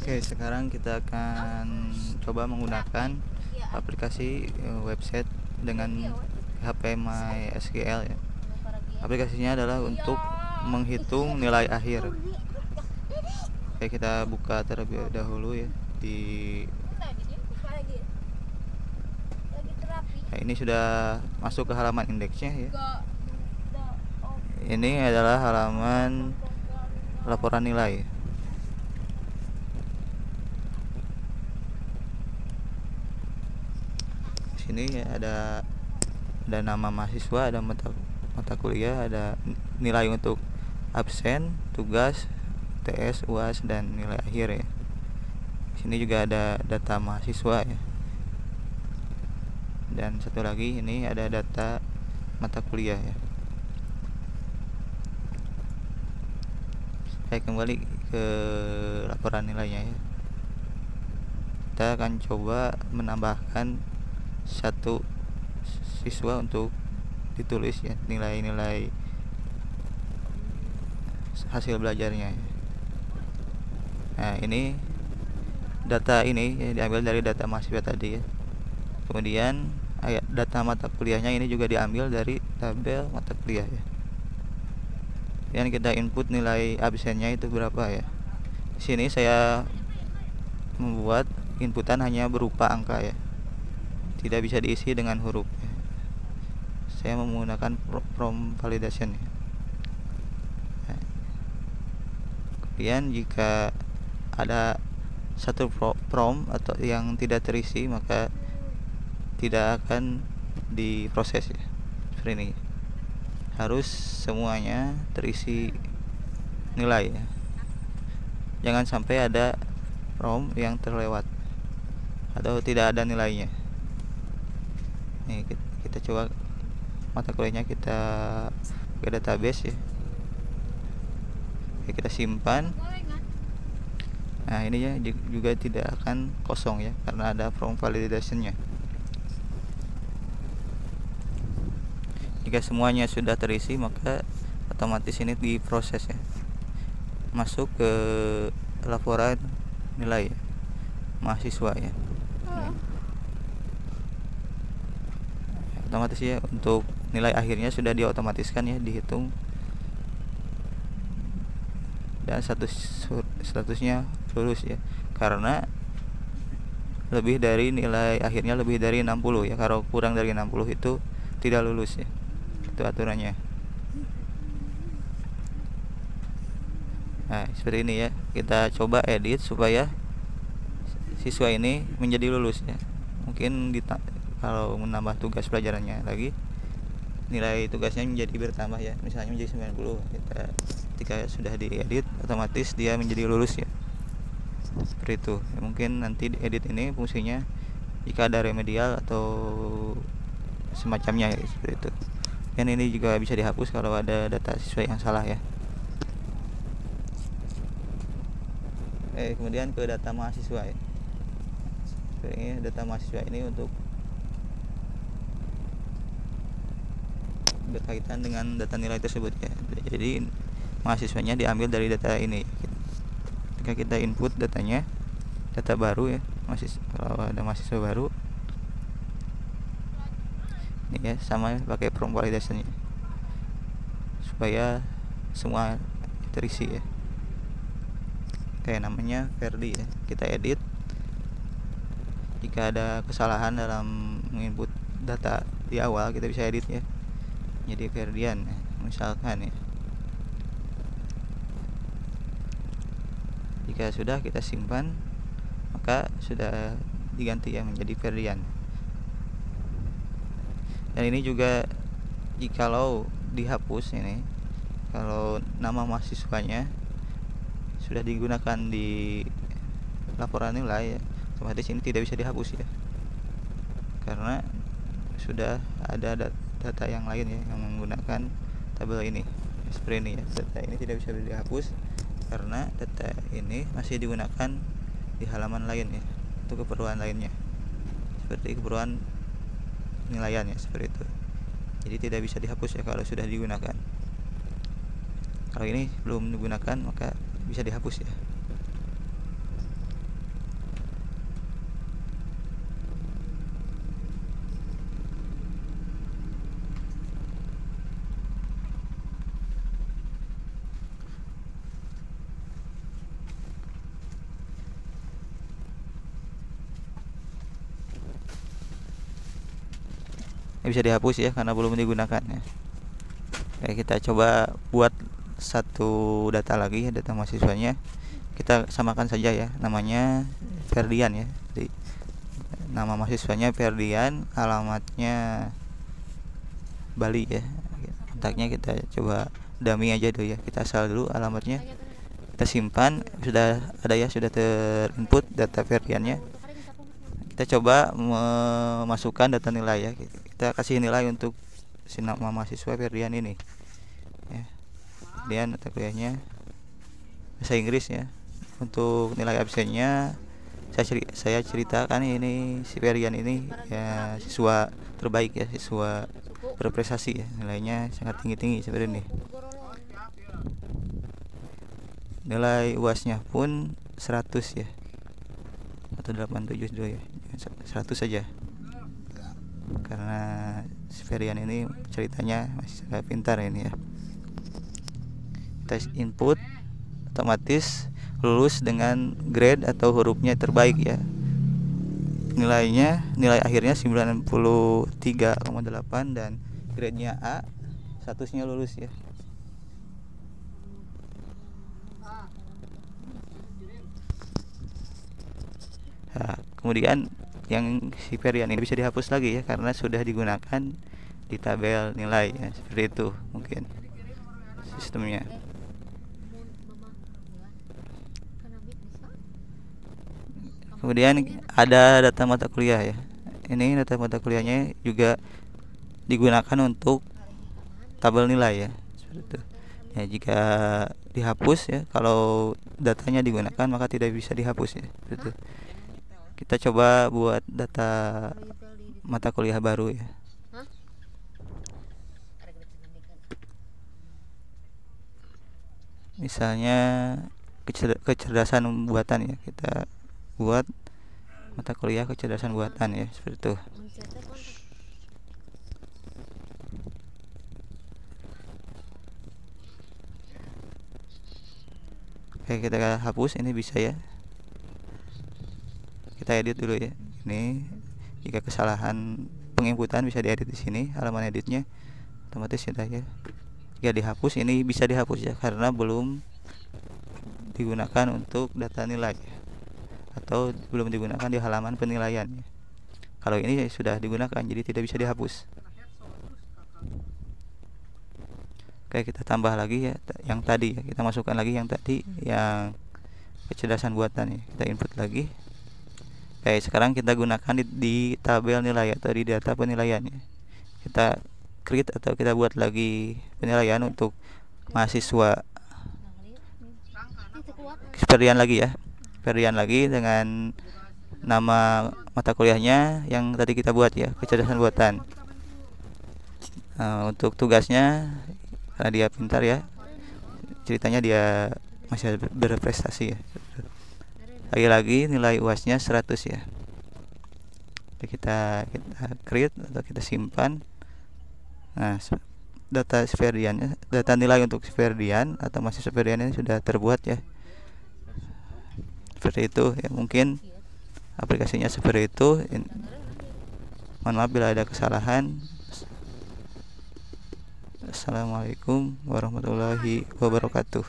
Oke, sekarang kita akan coba menggunakan aplikasi website dengan HP MySQL ya. Aplikasinya adalah untuk menghitung nilai akhir. Oke, kita buka terlebih dahulu ya di ini sudah masuk ke halaman indeksnya ya. Ini adalah halaman laporan nilai. Sini ya, ada nama mahasiswa, ada mata kuliah, ada nilai untuk absen, tugas, TS, UAS, dan nilai akhir ya. Sini juga ada data mahasiswa ya. Dan satu lagi ini ada data mata kuliah ya. Saya kembali ke laporan nilainya ya. Kita akan coba menambahkan satu siswa untuk ditulis ya nilai-nilai hasil belajarnya. Nah, ini data ini ya, diambil dari data mahasiswa tadi ya. Kemudian data mata kuliahnya ini juga diambil dari tabel mata kuliah ya. Dan kita input nilai absennya itu berapa ya. Di sini saya membuat inputan hanya berupa angka ya, tidak bisa diisi dengan huruf ya. Saya menggunakan prompt validation ya. Kemudian jika ada satu prompt atau yang tidak terisi, maka tidak akan diproses ya. Seperti ini, harus semuanya terisi nilai ya. Jangan sampai ada prompt yang terlewat atau tidak ada nilainya. Nih, kita coba mata kuliahnya, kita ke database ya. Oke, kita simpan. Nah, ini ya juga tidak akan kosong ya, karena ada prompt validationnya. Jika semuanya sudah terisi, maka otomatis ini diproses ya, masuk ke laporan nilai ya, mahasiswa ya. Otomatis ya, untuk nilai akhirnya sudah diotomatiskan ya, dihitung, dan statusnya lulus ya, karena lebih dari nilai akhirnya lebih dari 60 ya. Kalau kurang dari 60 itu tidak lulus ya, itu aturannya. Nah, seperti ini ya, kita coba edit supaya siswa ini menjadi lulus ya. Mungkin kalau menambah tugas pelajarannya lagi, nilai tugasnya menjadi bertambah ya, misalnya menjadi 90. Ketika sudah diedit, otomatis dia menjadi lulus ya, seperti itu ya. Mungkin nanti edit ini fungsinya jika ada remedial atau semacamnya ya, seperti itu. Dan ini juga bisa dihapus kalau ada data siswa yang salah ya. Kemudian ke data mahasiswa ya. Ini data mahasiswa ini untuk berkaitan dengan data nilai tersebut ya. Jadi mahasiswanya diambil dari data ini. Ketika kita input datanya, data baru ya, kalau ada mahasiswa baru ini ya, sama pakai prompt validation ya, supaya semua terisi ya. Kayak namanya Ferdi ya, kita edit. Jika ada kesalahan dalam menginput data di awal, kita bisa edit ya, jadi Ferdian ya, misalkan ya. Jika sudah kita simpan, maka sudah diganti ya menjadi Ferdian. Dan ini juga jikalau dihapus ini, kalau nama mahasiswanya sudah digunakan di laporan nilai ya, otomatis ini tidak bisa dihapus ya, karena sudah ada data yang lain ya yang menggunakan tabel ini. Seperti ini ya, data ini tidak bisa dihapus karena data ini masih digunakan di halaman lain ya, untuk keperluan lainnya, seperti keperluan penilaian ya, seperti itu. Jadi tidak bisa dihapus ya kalau sudah digunakan. Kalau ini belum digunakan, maka bisa dihapus ya. bisa dihapus ya karena belum digunakan ya. Oke, kita coba buat satu data lagi ya, data mahasiswanya. Kita samakan saja ya, namanya Ferdian ya. Jadi, nama mahasiswanya Ferdian, alamatnya Bali ya. Kontaknya kita coba dummy aja dulu ya. Kita asal dulu alamatnya. Kita simpan, sudah ada ya, sudah terinput data Ferdiannya. Kita coba memasukkan data nilai ya. Kita kasih nilai untuk si nama mahasiswa Ferdian ini ya. Kemudian mata kuliahnya bahasa Inggris ya. Untuk nilai absennya saya ceritakan, ini si Ferdian ini ya siswa terbaik ya, siswa berprestasi ya, nilainya sangat tinggi seperti ini. Nilai UASnya pun 100 ya, atau 872 ya, 100 saja, karena si Ferdian ini ceritanya masih sangat pintar ini ya. Tes input, otomatis lulus dengan grade atau hurufnya terbaik ya. Nilai akhirnya 93,8 dan grade-nya A, statusnya lulus ya. Nah, kemudian yang si Ferdian ini bisa dihapus lagi ya karena sudah digunakan di tabel nilai ya, seperti itu mungkin sistemnya. Kemudian ada data mata kuliah ya. Ini data mata kuliahnya juga digunakan untuk tabel nilai ya, seperti itu. Ya, jika dihapus ya, kalau datanya digunakan maka tidak bisa dihapus ya, seperti itu. Kita coba buat data mata kuliah baru ya. Misalnya kecerdasan buatan ya, kita buat mata kuliah kecerdasan buatan ya, seperti itu. Oke, kita hapus, ini bisa ya. Kita edit dulu ya. Ini jika kesalahan penginputan bisa diedit di sini, halaman editnya otomatis sudah ya. Jika dihapus, ini bisa dihapus ya karena belum digunakan untuk data nilai atau belum digunakan di halaman penilaian. Kalau ini sudah digunakan jadi tidak bisa dihapus. Oke, kita tambah lagi ya yang tadi ya, kita masukkan lagi yang tadi yang kecerdasan buatan ya, kita input lagi. Oke, sekarang kita gunakan di tabel nilai atau di data penilaian ya. Kita create atau kita buat lagi penilaian untuk mahasiswa Ferdian lagi ya, Ferdian lagi dengan nama mata kuliahnya yang tadi kita buat ya, kecerdasan buatan. Untuk tugasnya, karena dia pintar ya, ceritanya dia masih berprestasi ya. Lagi-lagi nilai UASnya 100 ya. Kita create atau kita simpan. Nah, data Ferdian, data nilai untuk Ferdian atau mahasiswa Ferdian ini sudah terbuat ya. Seperti itu ya, mungkin aplikasinya seperti itu. Mohon maaf bila ada kesalahan. Assalamualaikum warahmatullahi wabarakatuh.